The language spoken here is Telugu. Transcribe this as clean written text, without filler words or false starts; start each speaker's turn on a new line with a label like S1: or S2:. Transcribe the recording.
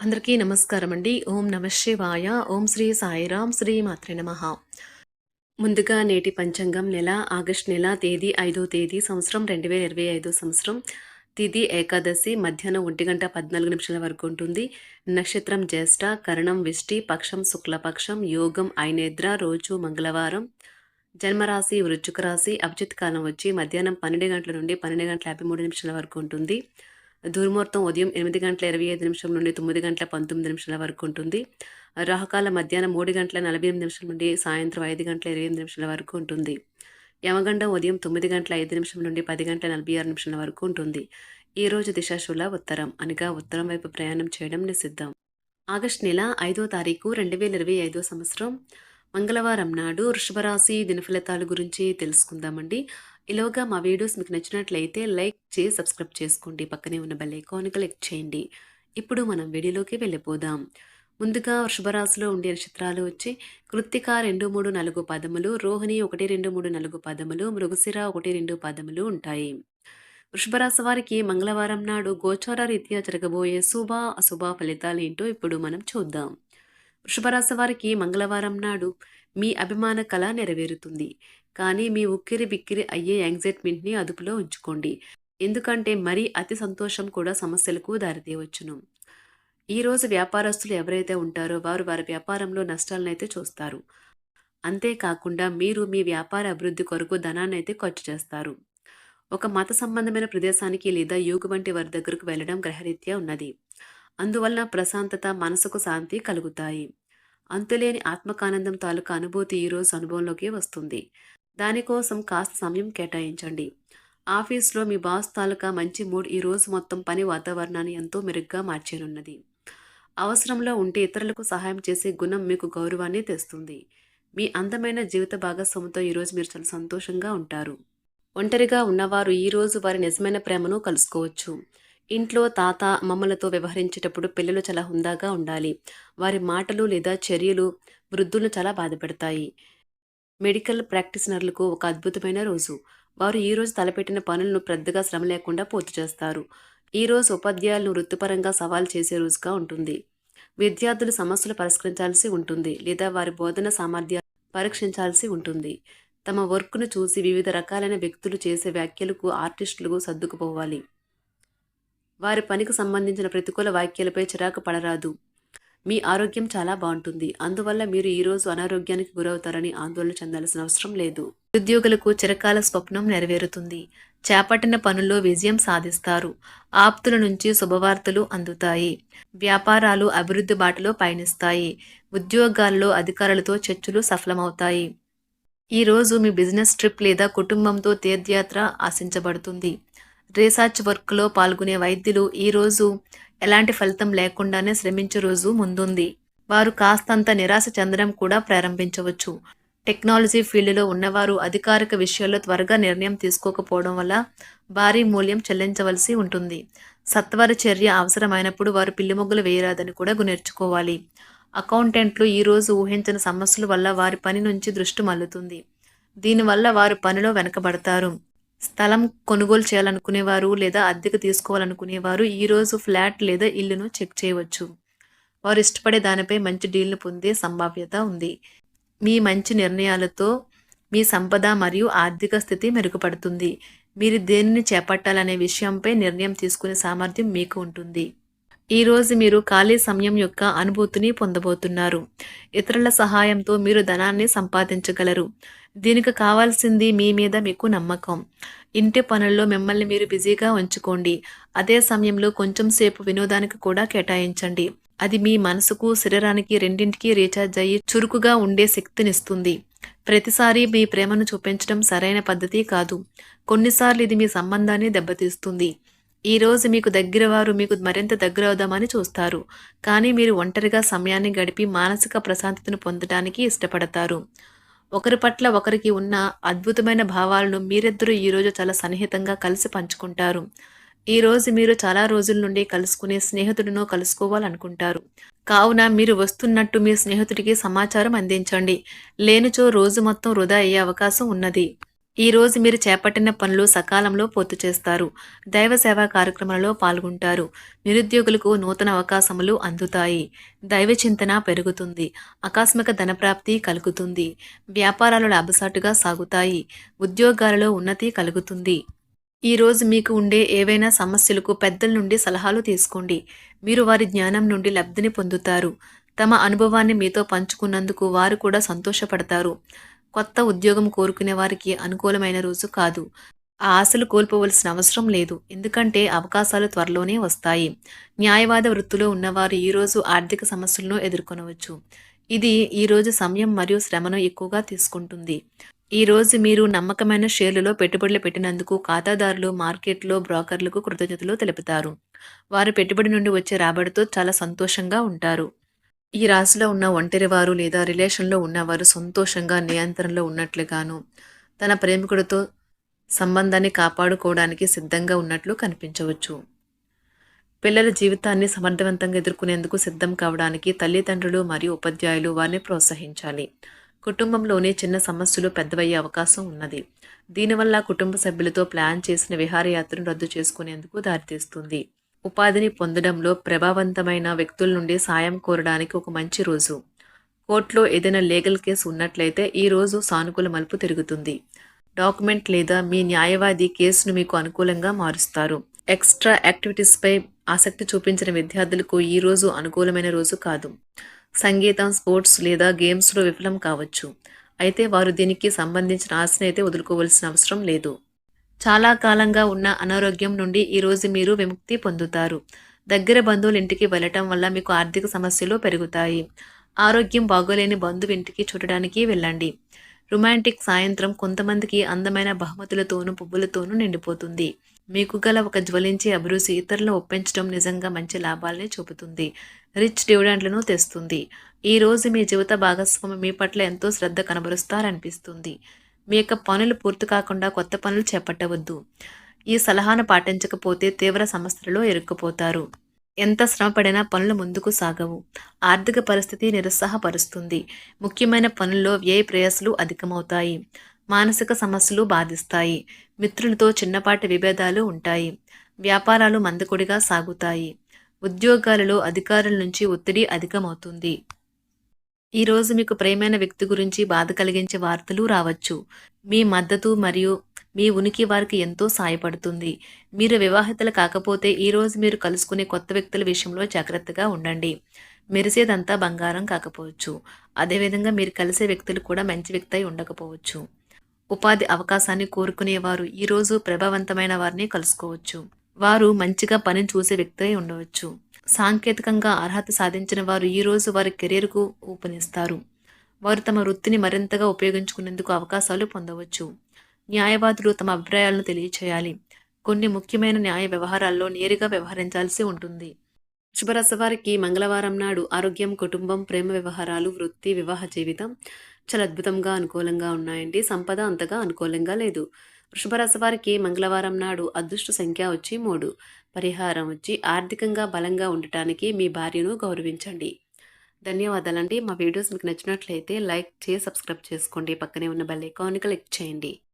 S1: అందరికీ నమస్కారం అండి. ఓం నమః శివాయ. ఓం శ్రీ సాయిరాం. శ్రీ మాత్రే నమః. ముందుగా నేటి పంచాంగం నెల ఆగస్టు నెల తేదీ 5వ తేదీ సంవత్సరం 2025 సంవత్సరం. తిథి ఏకాదశి మధ్యాహ్నం 1:14 వరకు ఉంటుంది. నక్షత్రం జ్యేష్ఠ, కరణం విష్టి, పక్షం శుక్లపక్షం, యోగం ఐనేద్ర, రోజు మంగళవారం. జన్మరాశి వృశ్చిక రాశి. అభిజిత్ కాలం వచ్చి మధ్యాహ్నం 12 గంటల నుండి 12:53 వరకు ఉంటుంది. దుర్ముహూర్తం ఉదయం 8:25 నుండి 9:19 వరకు ఉంటుంది. రాహుకాలం మధ్యాహ్నం 3:48 నుండి సాయంత్రం 5:28 వరకు ఉంటుంది. యమగండం ఉదయం 9:05 నుండి 10:46 వరకు ఉంటుంది. ఈ రోజు దిశాశూల ఉత్తరం, అనగా ఉత్తరం వైపు ప్రయాణం చేయడం నిషిద్ధం. ఆగస్టు నెల 5వ తారీఖు 2025 సంవత్సరం మంగళవారం నాడు వృషభ రాశి దినఫలితాల గురించి తెలుసుకుందామండి. ఈలోగా మా వీడియోస్ మీకు నచ్చినట్లయితే లైక్ చేసి సబ్స్క్రైబ్ చేసుకోండి. పక్కనే ఉన్న బెల్ ఐకాన్ క్లిక్ చేయండి. ఇప్పుడు మనం వీడియోలోకి వెళ్ళిపోదాం. ముందుగా వృషభ రాశిలో ఉండే నక్షత్రాలు వచ్చి కృత్తిక 2, 3, 4 పదములు, రోహిణి 1, 2, 3, 4 పదములు, మృగశిర 1, 2 పదములు ఉంటాయి. వృషభ రాశి వారికి మంగళవారం నాడు గోచార రీత్యా జరగబోయే శుభ అశుభ ఫలితాలు ఏంటో ఇప్పుడు మనం చూద్దాం. వృషభ రాశి వారికి మంగళవారం నాడు మీ అభిమాన కళ నెరవేరుతుంది. కానీ మీ ఉక్కిరి బిక్కిరి అయ్యే యాంగ్జైటీని అదుపులో ఉంచుకోండి. ఎందుకంటే మరీ అతి సంతోషం కూడా సమస్యలకు దారితీయవచ్చును. ఈరోజు వ్యాపారస్తులు ఎవరైతే ఉంటారో వారు వారి వ్యాపారంలో నష్టాలనైతే చూస్తారు. అంతేకాకుండా మీరు మీ వ్యాపార అభివృద్ధి కొరకు ధనాన్నైతే ఖర్చు చేస్తారు. ఒక మత సంబంధమైన ప్రదేశానికి లేదా యోగు వంటి వారి దగ్గరకు వెళ్ళడం గ్రహరీత్యా ఉన్నది. అందువలన ప్రశాంతత, మనసుకు శాంతి కలుగుతాయి. అంతులేని ఆత్మకానందం తాలూకా అనుభూతి ఈరోజు అనుభవంలోకి వస్తుంది. దానికోసం కాస్త సమయం కేటాయించండి. ఆఫీస్లో మీ బాస్ తాలూకా మంచి మూడ్ ఈరోజు మొత్తం పని వాతావరణాన్ని ఎంతో మెరుగ్గా మార్చేనున్నది. అవసరంలో ఉంటే ఇతరులకు సహాయం చేసే గుణం మీకు గౌరవాన్ని తెస్తుంది. మీ అందమైన జీవిత భాగస్వామితో ఈరోజు మీరు చాలా సంతోషంగా ఉంటారు. ఒంటరిగా ఉన్నవారు ఈరోజు వారి నిజమైన ప్రేమను కలుసుకోవచ్చు. ఇంట్లో తాత అమ్మమ్మలతో వ్యవహరించేటప్పుడు పిల్లలు చాలా హుందాగా ఉండాలి. వారి మాటలు లేదా చర్యలు వృద్ధులను చాలా బాధపెడతాయి. మెడికల్ ప్రాక్టీషనర్లకు ఒక అద్భుతమైన రోజు. వారు ఈరోజు తలపెట్టిన పనులను పెద్దగా శ్రమ లేకుండా పూర్తి చేస్తారు. ఈరోజు ఉపాధ్యాయులను వృత్తిపరంగా సవాల్ చేసే రోజుగా ఉంటుంది. విద్యార్థులు సమస్యలు పరిష్కరించాల్సి ఉంటుంది లేదా వారి బోధన సామర్థ్యాలు పరీక్షించాల్సి ఉంటుంది. తమ వర్క్ను చూసి వివిధ రకాలైన వ్యక్తులు చేసే వ్యాఖ్యలకు ఆర్టిస్టులకు సర్దుకుపోవాలి. వారి పనికి సంబంధించిన ప్రతికూల వ్యాఖ్యలపై చిరాకు పడరాదు. మీ ఆరోగ్యం చాలా బాగుంటుంది. అందువల్ల మీరు ఈరోజు అనారోగ్యానికి గురవుతారని ఆందోళన చెందాల్సిన అవసరం లేదు. ఉద్యోగులకు చిరకాల స్వప్నం నెరవేరుతుంది. చేపట్టిన పనుల్లో విజయం సాధిస్తారు. ఆప్తుల నుంచి శుభవార్తలు అందుతాయి. వ్యాపారాలు అభివృద్ధి బాటలో పయనిస్తాయి. ఉద్యోగాల్లో అధికారులతో చర్చలు సఫలమవుతాయి. ఈరోజు మీ బిజినెస్ ట్రిప్ లేదా కుటుంబంతో తీర్థయాత్ర ఆశించబడుతుంది. రీసెర్చ్ వర్క్లో పాల్గొనే వైద్యులు ఈరోజు ఎలాంటి ఫలితం లేకుండానే శ్రమించే రోజు ముందుంది. వారు కాస్తంత నిరాశ చెందడం కూడా ప్రారంభించవచ్చు. టెక్నాలజీ ఫీల్డ్లో ఉన్నవారు అధికారిక విషయాల్లో త్వరగా నిర్ణయం తీసుకోకపోవడం వల్ల భారీ మూల్యం చెల్లించవలసి ఉంటుంది. సత్వర చర్య అవసరమైనప్పుడు వారు పిల్లిమొగ్గులు వేయరాదని కూడా నేర్చుకోవాలి. అకౌంటెంట్లు ఈరోజు ఊహించిన సమస్యల వల్ల వారి పని నుంచి దృష్టి మళ్లుతుంది. దీనివల్ల వారు పనిలో వెనకబడతారు. స్థలం కొనుగోలు చేయాలనుకునేవారు లేదా అద్దెకు తీసుకోవాలనుకునేవారు ఈరోజు ఫ్లాట్ లేదా ఇల్లును చెక్ చేయవచ్చు. వారు ఇష్టపడే దానిపై మంచి డీల్ను పొందే సంభావ్యత ఉంది. మీ మంచి నిర్ణయాలతో మీ సంపద మరియు ఆర్థిక స్థితి మెరుగుపడుతుంది. మీరు దేనిని చేపట్టాలనే విషయంపై నిర్ణయం తీసుకునే సామర్థ్యం మీకు ఉంటుంది. ఈరోజు మీరు ఖాళీ సమయం యొక్క అనుభూతిని పొందబోతున్నారు. ఇతరుల సహాయంతో మీరు ధనాన్ని సంపాదించగలరు. దీనికి కావాల్సింది మీ మీద మీకు నమ్మకం. ఇంటి పనుల్లో మిమ్మల్ని మీరు బిజీగా ఉంచుకోండి. అదే సమయంలో కొంచెం సేపు వినోదానికి కూడా కేటాయించండి. అది మీ మనసుకు, శరీరానికి రెండింటికి రీఛార్జ్ అయ్యి చురుకుగా ఉండే శక్తినిస్తుంది. ప్రతిసారి మీ ప్రేమను చూపించడం సరైన పద్ధతి కాదు. కొన్నిసార్లు ఇది మీ సంబంధాన్ని దెబ్బతీస్తుంది. ఈరోజు మీకు దగ్గర వారు మీకు మరింత దగ్గర అవుదామని చూస్తారు. కానీ మీరు ఒంటరిగా సమయాన్ని గడిపి మానసిక ప్రశాంతతను పొందడానికి ఇష్టపడతారు. ఒకరి పట్ల ఒకరికి ఉన్న అద్భుతమైన భావాలను మీరిద్దరూ ఈరోజు చాలా సన్నిహితంగా కలిసి పంచుకుంటారు. ఈరోజు మీరు చాలా రోజుల నుండి కలుసుకునే స్నేహితుడినో కలుసుకోవాలనుకుంటారు. కావున మీరు వస్తున్నట్టు మీ స్నేహితుడికి సమాచారం అందించండి. లేనిచో రోజు మొత్తం వృధా అయ్యే అవకాశం ఉన్నది. ఈరోజు మీరు చేపట్టిన పనులు సకాలంలో పూర్తి చేస్తారు. దైవ సేవా కార్యక్రమాలలో పాల్గొంటారు. నిరుద్యోగులకు నూతన అవకాశములు అందుతాయి. దైవ చింతన పెరుగుతుంది. ఆకస్మిక ధనప్రాప్తి కలుగుతుంది. వ్యాపారాలు లాభసాటుగా సాగుతాయి. ఉద్యోగాలలో ఉన్నతి కలుగుతుంది. ఈరోజు మీకు ఉండే ఏవైనా సమస్యలకు పెద్దల నుండి సలహాలు తీసుకోండి. మీరు వారి జ్ఞానం నుండి లబ్ధిని పొందుతారు. తమ అనుభవాన్ని మీతో పంచుకున్నందుకు వారు కూడా సంతోషపడతారు. కొత్త ఉద్యోగం కోరుకునే వారికి అనుకూలమైన రోజు కాదు. ఆ ఆశలు కోల్పోవలసిన అవసరం లేదు. ఎందుకంటే అవకాశాలు త్వరలోనే వస్తాయి. న్యాయవాద వృత్తిలో ఉన్నవారు ఈరోజు ఆర్థిక సమస్యలను ఎదుర్కొనవచ్చు. ఇది ఈరోజు సమయం మరియు శ్రమను ఎక్కువగా తీసుకుంటుంది. ఈరోజు మీరు నమ్మకమైన షేర్లలో పెట్టుబడులు పెట్టినందుకు ఖాతాదారులు, మార్కెట్లో బ్రోకర్లకు కృతజ్ఞతలు తెలుపుతారు. వారి పెట్టుబడి నుండి వచ్చే రాబడితో చాలా సంతోషంగా ఉంటారు. ఈ రాశిలో ఉన్న ఒంటరివారు లేదా రిలేషన్‌లో ఉన్నవారు సంతోషంగా, నియంత్రణలో ఉన్నట్లుగాను, తన ప్రేమికుడితో సంబంధాన్ని కాపాడుకోవడానికి సిద్ధంగా ఉన్నట్లు కనిపించవచ్చు. పిల్లల జీవితాన్ని సమర్థవంతంగా ఎదుర్కొనేందుకు సిద్ధం కావడానికి తల్లిదండ్రులు మరియు ఉపాధ్యాయులు వారిని ప్రోత్సహించాలి. కుటుంబంలోని చిన్న సమస్యలు పెద్దవయ్యే అవకాశం ఉన్నది. దీనివల్ల కుటుంబ సభ్యులతో ప్లాన్ చేసిన విహారయాత్రను రద్దు చేసుకునేందుకు దారితీస్తుంది. ఉపాధిని పొందడంలో ప్రభావవంతమైన వ్యక్తుల నుండి సాయం కోరడానికి ఒక మంచి రోజు. కోర్టులో ఏదైనా లీగల్ కేసు ఉన్నట్లయితే ఈ రోజు సానుకూల మలుపు తిరుగుతుంది. డాక్యుమెంట్ లేదా మీ న్యాయవాది కేసును మీకు అనుకూలంగా మారుస్తారు. ఎక్స్ట్రా యాక్టివిటీస్పై ఆసక్తి చూపించిన విద్యార్థులకు ఈ రోజు అనుకూలమైన రోజు కాదు. సంగీతం, స్పోర్ట్స్ లేదా గేమ్స్లో విఫలం కావచ్చు. అయితే వారు దీనికి సంబంధించిన ఆశను అయితే వదులుకోవాల్సిన అవసరం లేదు. చాలా కాలంగా ఉన్న అనారోగ్యం నుండి ఈరోజు మీరు విముక్తి పొందుతారు. దగ్గర బంధువుల ఇంటికి వెళ్ళటం వల్ల మీకు ఆర్థిక సమస్యలు పెరుగుతాయి. ఆరోగ్యం బాగోలేని బంధువు ఇంటికి చూడడానికి వెళ్ళండి. రొమాంటిక్ సాయంత్రం కొంతమందికి అందమైన బహుమతులతోనూ పువ్వులతోనూ నిండిపోతుంది. మీకు గల ఒక జ్వలించే అభిరుచి ఇతరులను ఒప్పించడం నిజంగా మంచి లాభాలనే చూపుతుంది. రిచ్ డివిడెండ్లను తెస్తుంది. ఈ రోజు మీ జీవిత భాగస్వామి మీ పట్ల ఎంతో శ్రద్ధ కనబరుస్తారనిపిస్తుంది. మీ యొక్క పనులు పూర్తి కాకుండా కొత్త పనులు చేపట్టవద్దు. ఈ సలహాను పాటించకపోతే తీవ్ర సమస్యలలో ఇరుక్కుపోతారు. ఎంత శ్రమపడినా పనులు ముందుకు సాగవు. ఆర్థిక పరిస్థితి నిరుత్సాహపరుస్తుంది. ముఖ్యమైన పనుల్లో వ్యయ ప్రయాసలు అధికమవుతాయి. మానసిక సమస్యలు బాధిస్తాయి. మిత్రులతో చిన్నపాటి విభేదాలు ఉంటాయి. వ్యాపారాలు మందకొడిగా సాగుతాయి. ఉద్యోగాలలో అధికారుల నుంచి ఒత్తిడి అధికమవుతుంది. ఈరోజు మీకు ప్రియమైన వ్యక్తి గురించి బాధ కలిగించే వార్తలు రావచ్చు. మీ మద్దతు మరియు మీ ఉనికి వారికి ఎంతో సాయపడుతుంది. మీరు వివాహితులు కాకపోతే ఈరోజు మీరు కలుసుకునే కొత్త వ్యక్తుల విషయంలో జాగ్రత్తగా ఉండండి. మెరిసేదంతా బంగారం కాకపోవచ్చు. అదేవిధంగా మీరు కలిసే వ్యక్తులు కూడా మంచి వ్యక్తి అయి ఉండకపోవచ్చు. ఉపాధి అవకాశాన్ని కోరుకునేవారు ఈరోజు ప్రభావవంతమైన వారిని కలుసుకోవచ్చు. వారు మంచిగా పనిని చూసే వ్యక్తి అయి ఉండవచ్చు. సాంకేతికంగా అర్హత సాధించిన వారు ఈరోజు వారి కెరీర్కు ఊపనిస్తారు. వారు తమ వృత్తిని మరింతగా ఉపయోగించుకునేందుకు అవకాశాలు పొందవచ్చు. న్యాయవాదులు తమ అభిప్రాయాలను తెలియచేయాలి. కొన్ని ముఖ్యమైన న్యాయ వ్యవహారాల్లో నేరుగా వ్యవహరించాల్సి ఉంటుంది. శుభరాశి వారికి మంగళవారం నాడు ఆరోగ్యం, కుటుంబం, ప్రేమ వ్యవహారాలు, వృత్తి, వివాహ జీవితం చాలా అద్భుతంగా అనుకూలంగా ఉన్నాయండి. సంపద అంతగా అనుకూలంగా లేదు. వృషభరాశి వారికి మంగళవారం నాడు అదృష్ట సంఖ్య వచ్చి 3. పరిహారం వచ్చి ఆర్థికంగా బలంగా ఉండటానికి మీ భార్యను గౌరవించండి. ధన్యవాదాలండి. మా వీడియోస్ మీకు నచ్చినట్లయితే లైక్ చేసి సబ్స్క్రైబ్ చేసుకోండి. పక్కనే ఉన్న బెల్ ఐకాన్ని క్లిక్ చేయండి.